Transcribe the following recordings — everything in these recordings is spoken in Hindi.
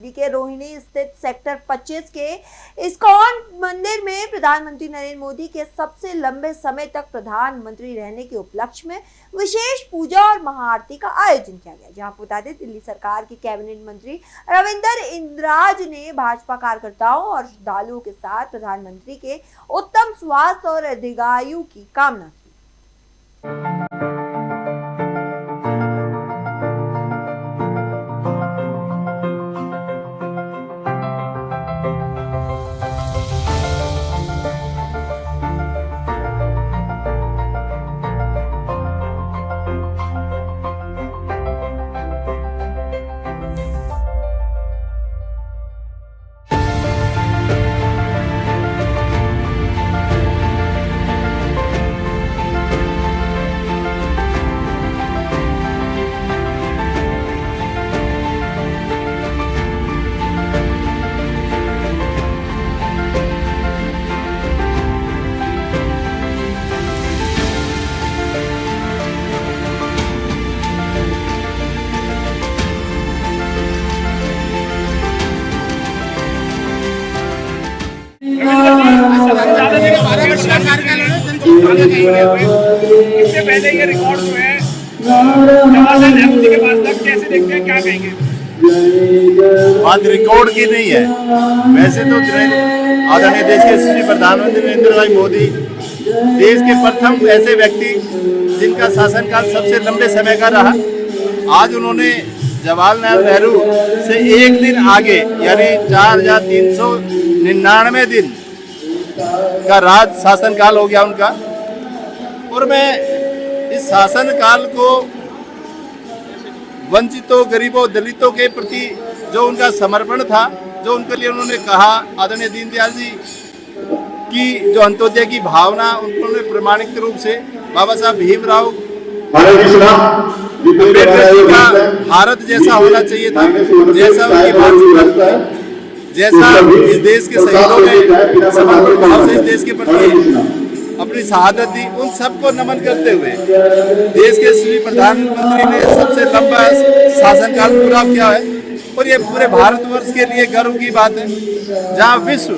के रोहिणी स्थित सेक्टर 25 के इस्कॉन मंदिर में प्रधानमंत्री नरेंद्र मोदी के सबसे लंबे समय तक प्रधानमंत्री रहने के उपलक्ष्य में विशेष पूजा और महाआरती का आयोजन किया गया। जहां बता दें, दिल्ली सरकार के कैबिनेट मंत्री रविंद्र इंद्राज ने भाजपा कार्यकर्ताओं और श्रद्धालुओं के साथ प्रधानमंत्री के उत्तम स्वास्थ्य और दीर्घायु की कामना की। इससे पहले ये रिकॉर्ड जो है जवाहरलाल नेहरू जी के पास तक कैसे देखते हैं, क्या कहेंगे? बात रिकॉर्ड की नहीं है। वैसे तो आदरणीय देश के यशस्वी प्रधानमंत्री नरेंद्र भाई मोदी देश के प्रथम ऐसे व्यक्ति जिनका शासनकाल सबसे लंबे समय का रहा। आज उन्होंने जवाहरलाल नेहरू से एक दिन आगे यानी 4399 दिन का राज शासनकाल हो गया उनका। और मैं इस शासनकाल को वंचितों, गरीबों, दलितों के प्रति जो उनका समर्पण था, जो उनके लिए उन्होंने कहा, आदरणीय दीनदयाल जी की जो अंत्योदय की भावना उन्होंने प्रमाणिक रूप से बाबा साहब भीमराव अम्बेडकर जी का भारत जैसा होना चाहिए था, जैसा उनकी मानसिकता, जैसा इस देश के शहीदों ने समर्पण भाव से इस देश के प्रति अपनी शहादत दी, उन सबको नमन करते हुए देश के यशस्वी प्रधानमंत्री ने सबसे लंबा शासनकाल पूरा किया है। और ये पूरे भारतवर्ष के लिए गर्व की बात है, जहां विश्व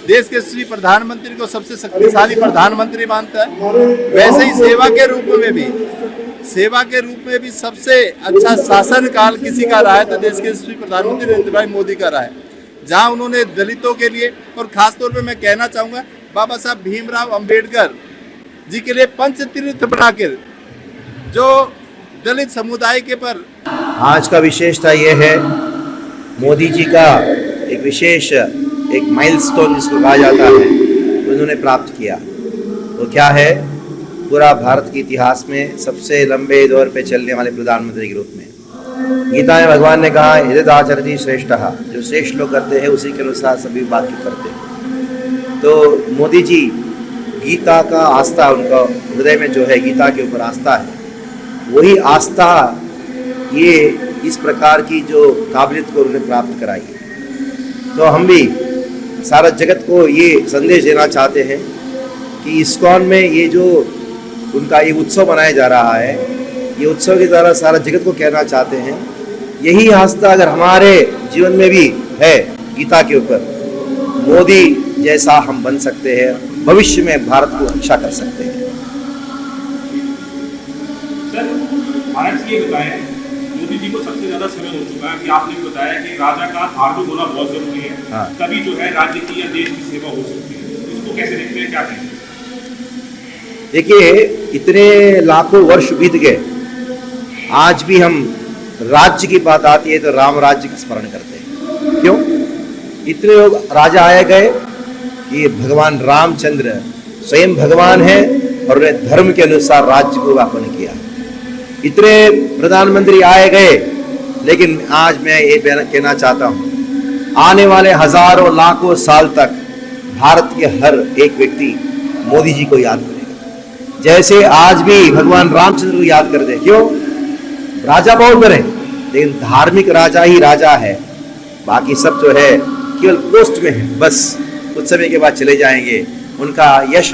देश के यशस्वी प्रधानमंत्री को सबसे शक्तिशाली प्रधानमंत्री मानता है, वैसे ही सेवा के रूप में भी सबसे अच्छा शासनकाल किसी का रहा है तो देश के यशस्वी प्रधानमंत्री नरेंद्र भाई मोदी का रहा है, जहां उन्होंने दलितों के लिए, और खासतौर पे मैं कहना चाहूँगा बाबा साहब भीमराव अंबेडकर जी के लिए पंचतीर्थ बनाकर जो दलित समुदाय के पर आज का विशेषता ये है, मोदी जी का एक विशेष एक माइलस्टोन जिसको कहा जाता है उन्होंने प्राप्त किया। वो क्या है? पूरा भारत के इतिहास में सबसे लंबे दौर पे चलने वाले प्रधानमंत्री के रूप में। गीता में भगवान ने कहा यदिदाचरति श्रेष्ठः, जो श्रेष्ठ लोग करते हैं उसी के अनुसार सभी बाकी करते हैं। तो मोदी जी गीता का आस्था, उनका हृदय में जो है गीता के ऊपर आस्था है, वही आस्था ये इस प्रकार की जो काबिलियत को उन्होंने प्राप्त कराई है। तो हम भी सारा जगत को ये संदेश देना चाहते हैं कि इस्कॉन में ये जो उनका ये उत्सव मनाया जा रहा है, ये उत्सव के द्वारा सारा जगत को कहना चाहते हैं यही आस्था अगर हमारे जीवन में भी है गीता के ऊपर, मोदी जैसा हम बन सकते हैं, भविष्य में भारत को अच्छा कर सकते हैं। सर, महाराज जी ये बताएं, मोदी जी को सबसे ज्यादा समय हो चुका है कि आपने बताया कि राजा का धार्मिक होना बहुत जरूरी है। हाँ। तभी जो है राज्य की या देश की सेवा हो सकती है। इसको कैसे देखते हैं, क्या कहेंगे? देखिए, इतने लाखों वर्ष बीत गए, आज भी हम राज्य की बात आती है तो राम राज्य का स्मरण करते हैं। क्यों? इतने लोग राजा आए गए, ये भगवान रामचंद्र स्वयं भगवान है और उन्हें धर्म के अनुसार राज्य को व्यापन किया। इतने प्रधानमंत्री आए गए, लेकिन आज मैं ये कहना चाहता हूँ, आने वाले हजारों लाखों साल तक भारत के हर एक व्यक्ति मोदी जी को याद करेगा, जैसे आज भी भगवान रामचंद्र को याद करते। क्यों? राजा बहुत बने, लेकिन धार्मिक राजा ही राजा है, बाकी सब जो है केवल पोस्ट में है, बस कुछ समय के बाद चले जाएंगे, उनका यश